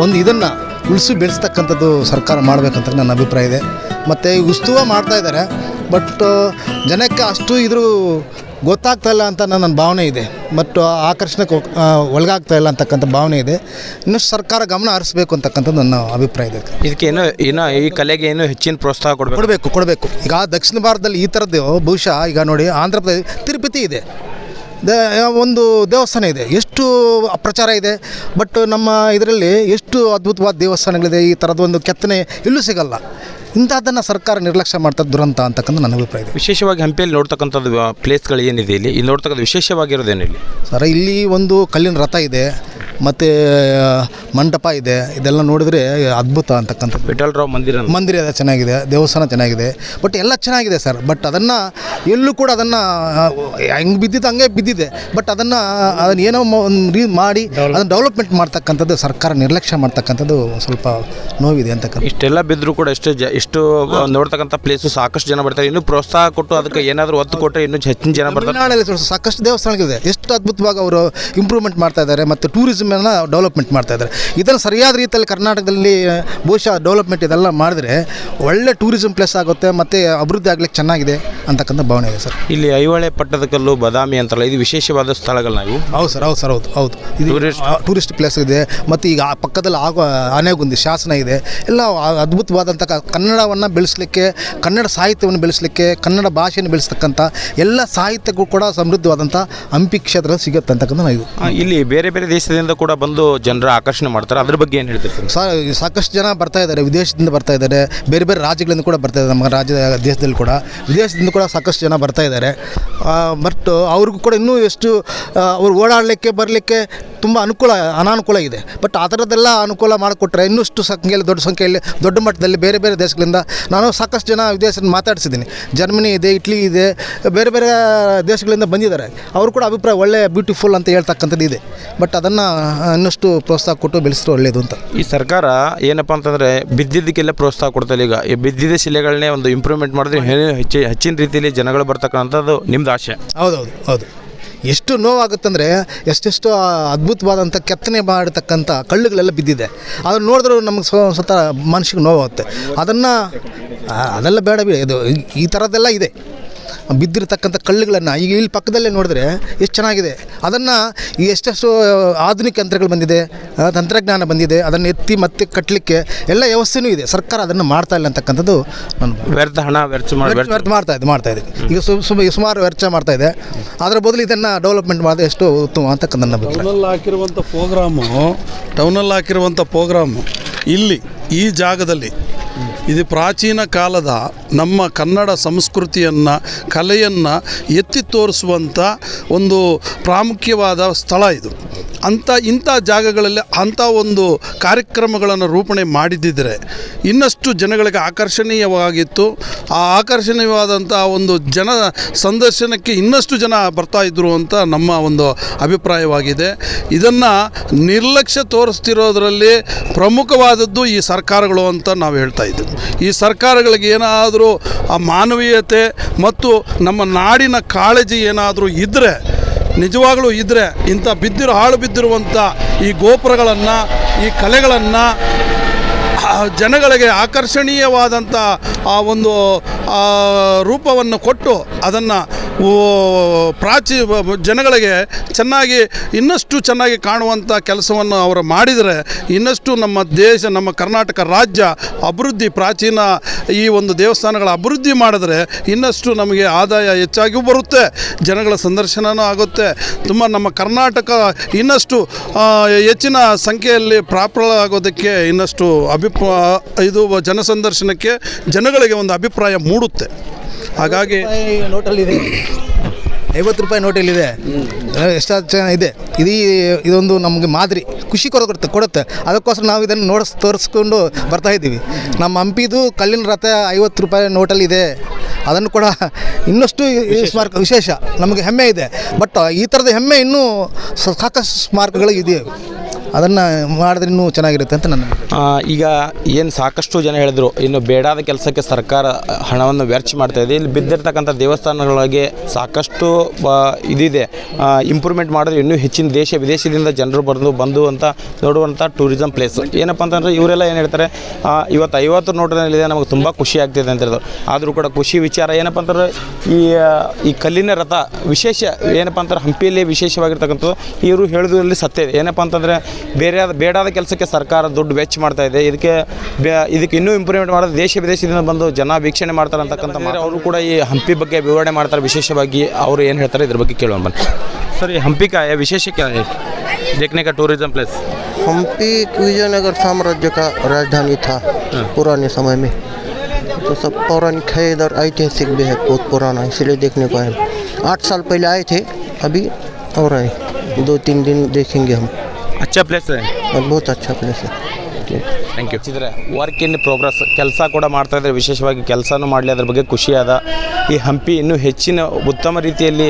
ಒಂದು ಇದನ್ನು ಉಳಿಸಿ ಬೆಳೆಸ್ತಕ್ಕಂಥದ್ದು ಸರ್ಕಾರ ಮಾಡಬೇಕಂತ ನನ್ನ ಅಭಿಪ್ರಾಯ ಇದೆ. ಮತ್ತು ಉತ್ಸವ ಮಾಡ್ತಾಯಿದ್ದಾರೆ, ಬಟ್ ಜನಕ್ಕೆ ಅಷ್ಟು ಇದ್ರ ಗೊತ್ತಾಗ್ತಾ ಇಲ್ಲ ಅಂತ ನನ್ನ ಭಾವನೆ ಇದೆ. ಬಟ್ ಆಕರ್ಷಣೆಗೆ ಒಳಗಾಗ್ತಾ ಇಲ್ಲ ಅಂತಕ್ಕಂಥ ಭಾವನೆ ಇದೆ. ಇನ್ನಷ್ಟು ಸರ್ಕಾರ ಗಮನ ಹರಿಸಬೇಕು ಅಂತಕ್ಕಂಥದ್ದು ನನ್ನ ಅಭಿಪ್ರಾಯ ಇದೆ.
ಇದಕ್ಕೆ ಇನ್ನೂ ಈ ಕಲೆಗೆ ಇನ್ನೂ ಹೆಚ್ಚಿನ ಪ್ರೋತ್ಸಾಹ
ಕೊಡಬೇಕು. ಈಗ ದಕ್ಷಿಣ ಭಾರತದಲ್ಲಿ ಈ ಥರದ್ದು ಬಹುಶಃ ಈಗ ನೋಡಿ, ಆಂಧ್ರ ಪ್ರದೇಶ ತಿರುಪತಿ ಇದೆ, ಒಂದು ದೇವಸ್ಥಾನ ಇದೆ, ಎಷ್ಟು ಪ್ರಚಾರ ಇದೆ. ಬಟ್ ನಮ್ಮ ಇದರಲ್ಲಿ ಎಷ್ಟು ಅದ್ಭುತವಾದ ದೇವಸ್ಥಾನಗಳಿದೆ, ಈ ಥರದ ಒಂದು ಕೆತ್ತನೆ ಎಲ್ಲೂ ಸಿಗಲ್ಲ. ಇಂಥದ್ದನ್ನು ಸರ್ಕಾರ ನಿರ್ಲಕ್ಷ್ಯ ಮಾಡ್ತದ್ದು ದುರಂತ ಅಂತಕ್ಕಂಥ ನನ್ನ ಅಭಿಪ್ರಾಯ ಇದೆ.
ವಿಶೇಷವಾಗಿ ಹಂಪಿಯಲ್ಲಿ ನೋಡ್ತಕ್ಕಂಥದ್ದು ಪ್ಲೇಸ್ಗಳು ಏನಿದೆ ಇಲ್ಲಿ ನೋಡ್ತಕ್ಕಂಥ ವಿಶೇಷವಾಗಿರೋದೇನಿಲ್ಲ
ಸರ್? ಇಲ್ಲಿ ಒಂದು ಕಲ್ಲಿನ ರಥ ಇದೆ, ಮತ್ತು ಮಂಟಪ ಇದೆ. ಇದೆಲ್ಲ ನೋಡಿದರೆ ಅದ್ಭುತ ಅಂತಕ್ಕಂಥದ್ದು.
ವಿಠಲರಾವ್ ಮಂದಿರ
ಇದೆ, ಚೆನ್ನಾಗಿದೆ. ದೇವಸ್ಥಾನ ಚೆನ್ನಾಗಿದೆ, ಬಟ್ ಎಲ್ಲ ಚೆನ್ನಾಗಿದೆ ಸರ್. ಬಟ್ ಅದನ್ನು ಎಲ್ಲೂ ಕೂಡ ಅದನ್ನು ಹೆಂಗೆ ಬಿದ್ದಿದ್ದು ಹಂಗೆ ಬಿದ್ದಿದೆ. ಬಟ್ ಅದನ್ನು ಏನೋ ಒಂದು ಮಾಡಿ ಅದನ್ನು ಡೆವಲಪ್ಮೆಂಟ್ ಮಾಡ್ತಕ್ಕಂಥದ್ದು ಸರ್ಕಾರ ನಿರ್ಲಕ್ಷ್ಯ ಮಾಡ್ತಕ್ಕಂಥದ್ದು ಸ್ವಲ್ಪ ನೋವಿದೆ ಅಂತಕ್ಕಂಥ.
ಇಷ್ಟೆಲ್ಲ ಬಿದ್ದರೂ ಕೂಡ ಎಷ್ಟು ನೋಡ್ತಕ್ಕಂಥ ಪ್ಲೇಸು ಸಾಕಷ್ಟು ಜನ ಬರ್ತಾರೆ. ಇನ್ನೂ ಪ್ರೋತ್ಸಾಹ ಕೊಟ್ಟು ಅದಕ್ಕೆ ಏನಾದರೂ ಒತ್ತು ಕೊಟ್ಟರೆ ಇನ್ನೂ ಹೆಚ್ಚಿನ ಜನ ಬರ್ತಾರೆ.
ಸಾಕಷ್ಟು ದೇವಸ್ಥಾನಗಳಿದೆ, ಎಷ್ಟು ಅದ್ಭುತವಾಗಿ ಅವರು ಇಂಪ್ರೂವ್ಮೆಂಟ್ ಮಾಡ್ತಾ ಇದ್ದಾರೆ ಮತ್ತು ಟೂರಿಸಮನ್ನು ಡೆವಲಪ್ಮೆಂಟ್ ಮಾಡ್ತಾ ಇದ್ದಾರೆ. ಇದನ್ನು ಸರಿಯಾದ ರೀತಿಯಲ್ಲಿ ಕರ್ನಾಟಕದಲ್ಲಿ ಬಹುಶಃ ಡೆವಲಪ್ಮೆಂಟ್ ಇದೆಲ್ಲ ಮಾಡಿದ್ರೆ ಒಳ್ಳೆ ಟೂರಿಸಮ್ ಪ್ಲೇಸ್ ಆಗುತ್ತೆ ಮತ್ತು ಅಭಿವೃದ್ಧಿ ಆಗ್ಲಿಕ್ಕೆ ಚೆನ್ನಾಗಿದೆ ಅಂತಕ್ಕಂಥ ಭಾವನೆ ಇದೆ ಸರ್.
ಇಲ್ಲಿ ಐಹೊಳೆ ಪಟ್ಟದಕಲ್ಲು, ಬಾದಾಮಿ ಅಂತಲ್ಲ, ಇದು ವಿಶೇಷವಾದ ಸ್ಥಳಗಳನ್ನ ಇವು.
ಹೌದು ಸರ್. ಇದು ಟೂರಿಸ್ಟ್ ಪ್ಲೇಸ್ ಇದೆ. ಮತ್ತು ಈಗ ಆ ಪಕ್ಕದಲ್ಲಿ ಆನೆಗುಂದಿ ಶಾಸನ ಇದೆ. ಎಲ್ಲ ಅದ್ಭುತವಾದಂಥ ಕನ್ನಡವನ್ನು ಬೆಳೆಸಲಿಕ್ಕೆ, ಕನ್ನಡ ಸಾಹಿತ್ಯವನ್ನು ಬೆಳೆಸಲಿಕ್ಕೆ, ಕನ್ನಡ ಭಾಷೆಯನ್ನು ಬೆಳೆಸ್ತಕ್ಕಂಥ ಎಲ್ಲ ಸಾಹಿತ್ಯಕ್ಕೂ ಕೂಡ ಸಮೃದ್ಧವಾದಂಥ ಹಂಪಿ ಕ್ಷೇತ್ರ ಸಿಗುತ್ತೆ ಅಂತಕ್ಕಂಥ ಇದು.
ಇಲ್ಲಿ ಬೇರೆ ಬೇರೆ ದೇಶದಿಂದ ಕೂಡ ಬಂದು ಜನರ ಆಕರ್ಷಣೆ ಮಾಡ್ತಾರೆ. ಅದ್ರ ಬಗ್ಗೆ ಏನು ಹೇಳ್ತೀರಿ
ಸರ್? ಸಾಕಷ್ಟು ಜನ ಬರ್ತಾ ಇದ್ದಾರೆ, ವಿದೇಶದಿಂದ ಬರ್ತಾ ಇದ್ದಾರೆ, ಬೇರೆ ಬೇರೆ ರಾಜ್ಯಗಳಿಂದ ಕೂಡ ಬರ್ತಾ ಇದ್ದಾರೆ. ನಮ್ಮ ರಾಜ್ಯದ ದೇಶದಲ್ಲಿ ಕೂಡ ವಿದೇಶದಿಂದ ಕೂಡ ಸಾಕಷ್ಟು ಜನ ಬರ್ತಾ ಇದ್ದಾರೆ. ಬಟ್ ಅವ್ರಿಗೂ ಕೂಡ ಇನ್ನೂ ಎಷ್ಟು ಅವ್ರು ಓಡಾಡಲಿಕ್ಕೆ ಬರಲಿಕ್ಕೆ ತುಂಬ ಅನಾನುಕೂಲ ಇದೆ. ಬಟ್ ಆ ಥರದ್ದೆಲ್ಲ ಅನುಕೂಲ ಮಾಡಿಕೊಟ್ರೆ ಇನ್ನಷ್ಟು ದೊಡ್ಡ ಮಟ್ಟದಲ್ಲಿ ಬೇರೆ ಬೇರೆ ದೇಶಗಳಿಂದ ನಾನು ಸಾಕಷ್ಟು ಜನ ವಿದೇಶದಿಂದ ಮಾತಾಡಿಸಿದ್ದೀನಿ. ಜರ್ಮನಿ ಇದೆ, ಇಟ್ಲಿ ಇದೆ, ಬೇರೆ ಬೇರೆ ದೇಶಗಳಿಂದ ಬಂದಿದ್ದಾರೆ. ಅವರು ಕೂಡ ಅಭಿಪ್ರಾಯ ಒಳ್ಳೆ ಬ್ಯೂಟಿಫುಲ್ ಅಂತ ಹೇಳ್ತಕ್ಕಂಥದ್ದು ಇದೆ. ಬಟ್ ಅದನ್ನು ಇನ್ನಷ್ಟು ಪ್ರೋತ್ಸಾಹ ಕೊಟ್ಟು ಬೆಳೆಸಿದ್ರೆ ಒಳ್ಳೆಯದು ಅಂತ.
ಈ ಸರ್ಕಾರ ಏನಪ್ಪ ಅಂತಂದರೆ ಬಿದ್ದಿದ್ದಕ್ಕೆಲ್ಲ ಪ್ರೋತ್ಸಾಹ ಕೊಡ್ತಾರೆ. ಈಗ ಬಿದ್ದಿದ್ದ ಶಿಲೆಗಳನ್ನೇ ಒಂದು ಇಂಪ್ರೂವ್ಮೆಂಟ್ ಮಾಡಿದ್ರೆ ಹೆಚ್ಚಿನ ರೀತಿಯಲ್ಲಿ ಜನಗಳು ಬರ್ತಕ್ಕಂಥದ್ದು ನಿಮ್ಮದು ಆಶೆ.
ಹೌದು. ಎಷ್ಟು ನೋವಾಗುತ್ತಂದರೆ ಎಷ್ಟೆಷ್ಟು ಅದ್ಭುತವಾದಂಥ ಕೆತ್ತನೆ ಮಾಡಿರ್ತಕ್ಕಂಥ ಕಳ್ಳುಗಳೆಲ್ಲ ಬಿದ್ದಿದೆ. ಅದನ್ನು ನೋಡಿದ್ರೆ ನಮಗೆ ಸ್ವತಃ ಮನಸ್ಸಿಗೆ ನೋವಾಗುತ್ತೆ. ಅದೆಲ್ಲ ಬೇಡ ಇದು ಈ ಥರದ್ದೆಲ್ಲ ಇದೆ ಬಿದ್ದಿರತಕ್ಕಂಥ ಕಳ್ಳುಗಳನ್ನು. ಈಗ ಇಲ್ಲಿ ಪಕ್ಕದಲ್ಲೇ ನೋಡಿದ್ರೆ ಎಷ್ಟು ಚೆನ್ನಾಗಿದೆ. ಅದನ್ನು ಈಗ ಎಷ್ಟೆಷ್ಟು ಆಧುನಿಕ ಯಂತ್ರಗಳು ಬಂದಿದೆ, ತಂತ್ರಜ್ಞಾನ ಬಂದಿದೆ. ಅದನ್ನು ಎತ್ತಿ ಮತ್ತೆ ಕಟ್ಟಲಿಕ್ಕೆ ಎಲ್ಲ ವ್ಯವಸ್ಥೆಯೂ ಇದೆ. ಸರ್ಕಾರ ಅದನ್ನು ಮಾಡ್ತಾ ಇಲ್ಲ ಅಂತಕ್ಕಂಥದ್ದು ನಾನು ವ್ಯರ್ಥ ಮಾಡ್ತಾ ಇದೆ. ಈಗ ಸುಮಾರು ವೆಚ್ಚ ಮಾಡ್ತಾ ಇದೆ. ಅದರ ಬದಲು ಇದನ್ನು ಡೆವಲಪ್ಮೆಂಟ್ ಮಾಡಿದ್ರೆ ಎಷ್ಟು ಉತ್ತಮ ಅಂತಕ್ಕಂಥ ನನ್ನ ಅಭಿಪ್ರಾಯ.
ಟೌನಲ್ಲಿ ಹಾಕಿರುವಂಥ ಪ್ರೋಗ್ರಾಮು ಇಲ್ಲಿ ಈ ಜಾಗದಲ್ಲಿ ಇದು ಪ್ರಾಚೀನ ಕಾಲದ ನಮ್ಮ ಕನ್ನಡ ಸಂಸ್ಕೃತಿಯನ್ನು, ಕಲೆಯನ್ನು ಎತ್ತಿ ತೋರಿಸುವಂಥ ಒಂದು ಪ್ರಾಮುಖ್ಯವಾದ ಸ್ಥಳ ಇದು. ಇಂಥ ಜಾಗಗಳಲ್ಲಿ ಅಂಥ ಒಂದು ಕಾರ್ಯಕ್ರಮಗಳನ್ನು ರೂಪಣೆ ಮಾಡಿದ್ದಿದ್ರೆ ಇನ್ನಷ್ಟು ಜನಗಳಿಗೆ ಆಕರ್ಷಣೀಯವಾಗಿತ್ತು. ಆ ಆಕರ್ಷಣೀಯವಾದಂಥ ಒಂದು ಜನ ಸಂದರ್ಶನಕ್ಕೆ ಇನ್ನಷ್ಟು ಜನ ಬರ್ತಾಯಿದ್ರು ಅಂತ ನಮ್ಮ ಒಂದು ಅಭಿಪ್ರಾಯವಾಗಿದೆ. ಇದನ್ನು ನಿರ್ಲಕ್ಷ್ಯ ತೋರಿಸ್ತಿರೋದರಲ್ಲಿ ಪ್ರಮುಖವಾದದ್ದು ಈ ಸರ್ಕಾರಗಳು ಅಂತ ನಾವು ಹೇಳ್ತಾ ಇದ್ದೀವಿ. ಈ ಸರ್ಕಾರಗಳಿಗೆ ಏನಾದರೂ ಆ ಮಾನವೀಯತೆ ಮತ್ತು ನಮ್ಮ ನಾಡಿನ ಕಾಳಜಿ ಏನಾದರೂ ಇದ್ದರೆ, ನಿಜವಾಗಲೂ ಇದ್ದರೆ, ಇಂಥ ಹಾಳು ಬಿದ್ದಿರುವಂಥ ಈ ಗೋಪುರಗಳನ್ನು, ಈ ಕಲೆಗಳನ್ನು ಜನಗಳಿಗೆ ಆಕರ್ಷಣೀಯವಾದಂಥ ಆ ಒಂದು ರೂಪವನ್ನು ಕೊಟ್ಟು ಅದನ್ನು ಜನಗಳಿಗೆ ಇನ್ನಷ್ಟು ಚೆನ್ನಾಗಿ ಕಾಣುವಂಥ ಕೆಲಸವನ್ನು ಅವರು ಮಾಡಿದರೆ ಇನ್ನಷ್ಟು ನಮ್ಮ ದೇಶ, ನಮ್ಮ ಕರ್ನಾಟಕ ರಾಜ್ಯ ಅಭಿವೃದ್ಧಿ, ಪ್ರಾಚೀನ ಈ ಒಂದು ದೇವಸ್ಥಾನಗಳ ಅಭಿವೃದ್ಧಿ ಮಾಡಿದ್ರೆ ಇನ್ನಷ್ಟು ನಮಗೆ ಆದಾಯ ಹೆಚ್ಚಾಗಿಯೂ ಬರುತ್ತೆ, ಜನಗಳ ಸಂದರ್ಶನವೂ ಆಗುತ್ತೆ. ನಮ್ಮ ಕರ್ನಾಟಕ ಇನ್ನಷ್ಟು ಹೆಚ್ಚಿನ ಸಂಖ್ಯೆಯಲ್ಲಿ ಪ್ರಾಪ್ತರಾಗೋದಕ್ಕೆ ಇನ್ನಷ್ಟು ಇದು ಜನಸಂದರ್ಶನಕ್ಕೆ ಜನಗಳಿಗೆ ಒಂದು ಅಭಿಪ್ರಾಯ ಮೂಡುತ್ತೆ. ಹಾಗಾಗಿ
ನೋಟಲ್ಲಿದೆ, 50 ರೂಪಾಯಿ ನೋಟಲ್ಲಿದೆ, ಎಷ್ಟು ಚೆನ್ನಾಗಿದೆ. ಇದೊಂದು ನಮಗೆ ಮಾದರಿ ಖುಷಿ ಕೊಡುತ್ತೆ. ಅದಕ್ಕೋಸ್ಕರ ನಾವು ಇದನ್ನು ತೋರಿಸ್ಕೊಂಡು ಬರ್ತಾಯಿದ್ದೀವಿ. ನಮ್ಮ ಹಂಪಿದು ಕಲ್ಲಿನ ರಥ 50 ರೂಪಾಯಿ ನೋಟಲ್ಲಿದೆ. ಅದನ್ನು ಕೂಡ ಇನ್ನಷ್ಟು ಸ್ಮಾರಕ ವಿಶೇಷ, ನಮಗೆ ಹೆಮ್ಮೆ ಇದೆ. ಬಟ್ ಈ ಥರದ ಹೆಮ್ಮೆ ಇನ್ನೂ ಸಾಕಷ್ಟು ಸ್ಮಾರಕಗಳು ಇದೆ. ಅದನ್ನು ಮಾಡಿದ್ರೆ ಇನ್ನೂ ಚೆನ್ನಾಗಿರುತ್ತೆ ಅಂತ ನನ್ನ
ಈಗ ಏನು ಸಾಕಷ್ಟು ಜನ ಹೇಳಿದ್ರು ಇನ್ನು ಬೇಡಾದ ಕೆಲಸಕ್ಕೆ ಸರ್ಕಾರ ಹಣವನ್ನು ವ್ಯರ್ಚ ಮಾಡ್ತಾ ಇದೆ. ಇಲ್ಲಿ ಬಿದ್ದಿರ್ತಕ್ಕಂಥ ದೇವಸ್ಥಾನಗಳಿಗೆ ಸಾಕಷ್ಟು ಇದಿದೆ, ಇಂಪ್ರೂವ್ಮೆಂಟ್ ಮಾಡಿದ್ರೆ ಇನ್ನೂ ಹೆಚ್ಚಿನ ದೇಶ ವಿದೇಶದಿಂದ ಜನರು ಬಂದು ಅಂತ ನೋಡುವಂಥ ಟೂರಿಸಮ್ ಪ್ಲೇಸ್. ಏನಪ್ಪ ಅಂತಂದರೆ ಇವರೆಲ್ಲ ಏನು ಹೇಳ್ತಾರೆ, ಇವತ್ತು 50 ನೋಟಿನಲ್ಲಿದೆ, ನಮಗೆ ತುಂಬ ಖುಷಿ ಆಗ್ತಿದೆ ಅಂತ ಹೇಳಿದ್ರು. ಆದರೂ ಕೂಡ ಖುಷಿ ವಿಚಾರ ಏನಪ್ಪ ಅಂತಂದ್ರೆ ಈ ಕಲ್ಲಿನ ರಥ ವಿಶೇಷ ಏನಪ್ಪ ಅಂತಾರೆ ಹಂಪಿಯಲ್ಲಿ ವಿಶೇಷವಾಗಿರ್ತಕ್ಕಂಥದ್ದು. ಇವರು ಹೇಳೋದ್ರಲ್ಲಿ ಸತ್ಯ ಇದೆ. ಏನಪ್ಪ ಅಂತಂದರೆ ಬೇಡಾದ ಕೆಲಸಕ್ಕೆ ಸರ್ಕಾರ ದುಡ್ಡು ವೆಚ್ಚ ಮಾಡ್ತಾ ಇದೆ. ಇದಕ್ಕೆ ಇನ್ನೂ ಇಂಪ್ರೂವ್ಮೆಂಟ್ ಮಾಡಿದ್ರೆ ದೇಶ ವಿದೇಶದಿಂದ ಬಂದು ಜನ ವೀಕ್ಷಣೆ ಮಾಡ್ತಾರೆ ಅಂತಕ್ಕಂಥ ಅವರು ಕೂಡ ಈ ಹಂಪಿ ಬಗ್ಗೆ ವಿವರಣೆ ಮಾಡ್ತಾರೆ. ವಿಶೇಷವಾಗಿ ಅವರು ಏನು ಹೇಳ್ತಾರೆ ಇದ್ರ ಬಗ್ಗೆ ಕೇಳೋಣ ಬನ್ನಿ. सर ये हम्पी का है विशेष क्या है देखने का टूरिज्म प्लेस?
हम्पी विजयनगर साम्राज्य का राजधानी था पुराने समय में, तो सब पौराणिक है, इधर ऐतिहासिक भी है बहुत पुराना, इसलिए देखने को आए. 8 साल पहले आए थे, अभी और आए 2-3 दिन देखेंगे हम.
अच्छा प्लेस है
और बहुत अच्छा प्लेस है.
Thank you. ಇದ್ರೆ ವರ್ಕ್ ಇನ್ ಪ್ರೋಗ್ರೆಸ್ ಕೆಲಸ ಕೂಡ ಮಾಡ್ತಾ ಇದ್ದಾರೆ. ವಿಶೇಷವಾಗಿ ಕೆಲಸನೂ ಮಾಡಲಿ, ಅದ್ರ ಬಗ್ಗೆ ಖುಷಿಯಾದ. ಈ ಹಂಪಿ ಇನ್ನೂ ಹೆಚ್ಚಿನ ಉತ್ತಮ ರೀತಿಯಲ್ಲಿ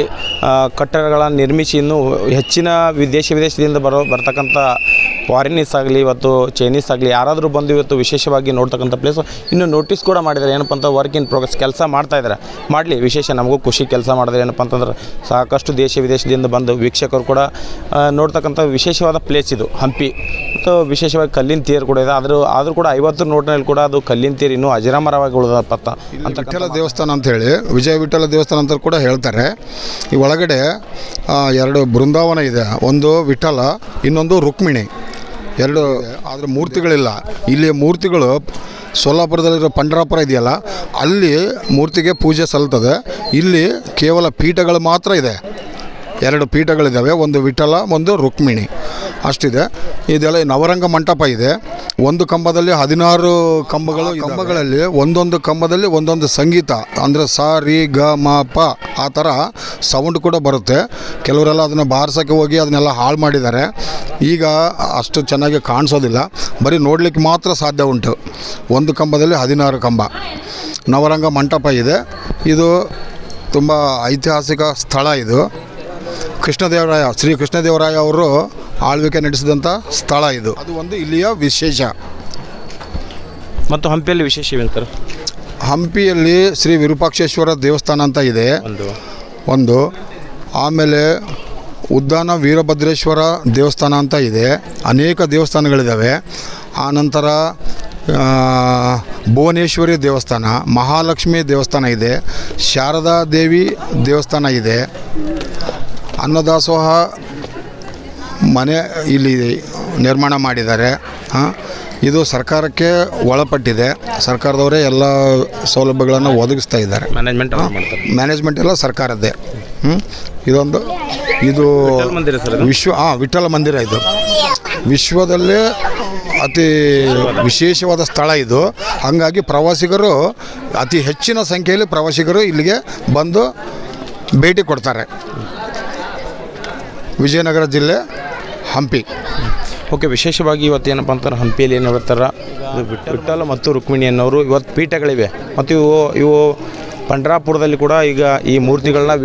ಕಟ್ಟಡಗಳನ್ನು ನಿರ್ಮಿಸಿ ಇನ್ನೂ ಹೆಚ್ಚಿನ ದೇಶ ವಿದೇಶದಿಂದ ಬರ್ತಕ್ಕಂಥ ಫಾರಿನೀಸ್ ಆಗಲಿ ಇವತ್ತು ಚೈನೀಸ್ ಆಗಲಿ ಯಾರಾದರೂ ಬಂದು ಇವತ್ತು ವಿಶೇಷವಾಗಿ ನೋಡ್ತಕ್ಕಂಥ ಪ್ಲೇಸು ಇನ್ನೂ ನೋಟಿಸ್ ಕೂಡ ಮಾಡಿದ್ದಾರೆ. ಏನಪ್ಪ ಅಂತ ವರ್ಕ್ ಇನ್ ಪ್ರೋಗ್ರೆಸ್ ಕೆಲಸ ಮಾಡ್ತಾ ಇದ್ದಾರೆ, ಮಾಡಲಿ ವಿಶೇಷ. ನಮಗೂ ಖುಷಿ ಕೆಲಸ ಮಾಡಿದ್ರೆ. ಏನಪ್ಪ ಅಂತಂದ್ರೆ ಸಾಕಷ್ಟು ದೇಶ ವಿದೇಶದಿಂದ ಬಂದು ವೀಕ್ಷಕರು ಕೂಡ ನೋಡ್ತಕ್ಕಂಥ ವಿಶೇಷವಾದ ಪ್ಲೇಸ್ ಇದು ಹಂಪಿ. ಮತ್ತು ವಿಶೇಷವಾಗಿ ಕಲ್ಲಿನ ತೇರು ಕೂಡ ಇದೆ. ಆದರೂ ಕೂಡ 50 ನೋಟಿನಲ್ಲಿ ಕೂಡ ಅದು ಕಲ್ಲಿನ ತೇರು ಇನ್ನೂ ಅಜರಾಮರವಾಗಿ ಉಳಿದಪ್ಪ ಅಂತ.
ವಿಠ್ಠಲ ದೇವಸ್ಥಾನ ಅಂಥೇಳಿ ವಿಜಯ ವಿಠ್ಠಲ ದೇವಸ್ಥಾನ ಅಂತ ಕೂಡ ಹೇಳ್ತಾರೆ. ಈ ಒಳಗಡೆ 2 ಬೃಂದಾವನ ಇದೆ, ಒಂದು ವಿಠ್ಠಲ, ಇನ್ನೊಂದು ರುಕ್ಮಿಣಿ. 2 ಆದರೆ ಮೂರ್ತಿಗಳಿಲ್ಲ. ಇಲ್ಲಿ ಮೂರ್ತಿಗಳು ಸೋಲಾಪುರದಲ್ಲಿರೋ ಪಂಡರಾಪುರ ಇದೆಯಲ್ಲ, ಅಲ್ಲಿ ಮೂರ್ತಿಗೆ ಪೂಜೆ ಸಲ್ತದೆ. ಇಲ್ಲಿ ಕೇವಲ ಪೀಠಗಳು ಮಾತ್ರ ಇದೆ. 2 ಪೀಠಗಳಿದ್ದಾವೆ, ಒಂದು ವಿಠ್ಠಲ, ಒಂದು ರುಕ್ಮಿಣಿ, ಅಷ್ಟಿದೆ. ಇದೆಲ್ಲ ನವರಂಗ ಮಂಟಪ ಇದೆ. ಒಂದು ಕಂಬದಲ್ಲಿ 16 ಕಂಬಗಳಲ್ಲಿ ಒಂದೊಂದು ಕಂಬದಲ್ಲಿ ಒಂದೊಂದು ಸಂಗೀತ, ಅಂದರೆ ಸ ರಿ ಗ ಮ ಪ ಆ ಥರ ಸೌಂಡ್ ಕೂಡ ಬರುತ್ತೆ. ಕೆಲವರೆಲ್ಲ ಅದನ್ನು ಬಾರಿಸೋಕ್ಕೆ ಹೋಗಿ ಅದನ್ನೆಲ್ಲ ಹಾಳು ಮಾಡಿದ್ದಾರೆ. ಈಗ ಅಷ್ಟು ಚೆನ್ನಾಗಿ ಕಾಣಿಸೋದಿಲ್ಲ, ಬರೀ ನೋಡಲಿಕ್ಕೆ ಮಾತ್ರ ಸಾಧ್ಯ ಉಂಟು. ಒಂದು ಕಂಬದಲ್ಲಿ 16 ಕಂಬ. ನವರಂಗ ಮಂಟಪ ಇದೆ. ಇದು ತುಂಬ ಐತಿಹಾಸಿಕ ಸ್ಥಳ. ಇದು ಶ್ರೀ ಕೃಷ್ಣದೇವರಾಯ ಅವರು ಆಳ್ವಿಕೆ ನಡೆಸಿದಂಥ ಸ್ಥಳ ಇದು. ಅದು ಒಂದು ಇಲ್ಲಿಯ ವಿಶೇಷ.
ಮತ್ತು ಹಂಪಿಯಲ್ಲಿ ವಿಶೇಷ ಇವೆಂತಾರೆ?
ಹಂಪಿಯಲ್ಲಿ ಶ್ರೀ ವಿರೂಪಾಕ್ಷೇಶ್ವರ ದೇವಸ್ಥಾನ ಅಂತ ಇದೆ ಒಂದು. ಆಮೇಲೆ ಉದ್ದಾನ ವೀರಭದ್ರೇಶ್ವರ ದೇವಸ್ಥಾನ ಅಂತ ಇದೆ. ಅನೇಕ ದೇವಸ್ಥಾನಗಳಿದ್ದಾವೆ. ಆನಂತರ ಭುವನೇಶ್ವರಿ ದೇವಸ್ಥಾನ, ಮಹಾಲಕ್ಷ್ಮಿ ದೇವಸ್ಥಾನ ಇದೆ, ಶಾರದಾ ದೇವಿ ದೇವಸ್ಥಾನ ಇದೆ, ಅನ್ನದಾಸೋಹ ಮನೆ ಇಲ್ಲಿ ನಿರ್ಮಾಣ ಮಾಡಿದ್ದಾರೆ. ಇದು ಸರ್ಕಾರಕ್ಕೆ ಒಳಪಟ್ಟಿದೆ. ಸರ್ಕಾರದವರೇ ಎಲ್ಲ ಸೌಲಭ್ಯಗಳನ್ನು ಒದಗಿಸ್ತಾ ಇದ್ದಾರೆ. ಮ್ಯಾನೇಜ್ಮೆಂಟ್ ಎಲ್ಲ ಸರ್ಕಾರದ್ದೇ. ಇದು ವಿಠ್ಠಲ ಮಂದಿರ. ಇದು ವಿಶ್ವದಲ್ಲೇ ಅತಿ ವಿಶೇಷವಾದ ಸ್ಥಳ ಇದು. ಹಾಗಾಗಿ ಪ್ರವಾಸಿಗರು ಅತಿ ಹೆಚ್ಚಿನ ಸಂಖ್ಯೆಯಲ್ಲಿ ಪ್ರವಾಸಿಗರು ಇಲ್ಲಿಗೆ ಬಂದು ಭೇಟಿ ಕೊಡ್ತಾರೆ. ವಿಜಯನಗರ ಜಿಲ್ಲೆ ಹಂಪಿ.
ಓಕೆ, ವಿಶೇಷವಾಗಿ ಇವತ್ತು ಏನಪ್ಪ ಅಂತಾರೆ ಹಂಪಿಯಲ್ಲಿ ಏನು ಹೇಳ್ತಾರೆ, ವಿಠ್ಠಲ ಮತ್ತು ರುಕ್ಮಿಣಿ ಅನ್ನೋರು ಇವತ್ತು ಪೀಠಗಳಿವೆ. ಮತ್ತು ಇವು ಪಂಡರಾಪುರದಲ್ಲಿ ಕೂಡ ಈಗ ಈ ಮೂರ್ತಿಗಳನ್ನ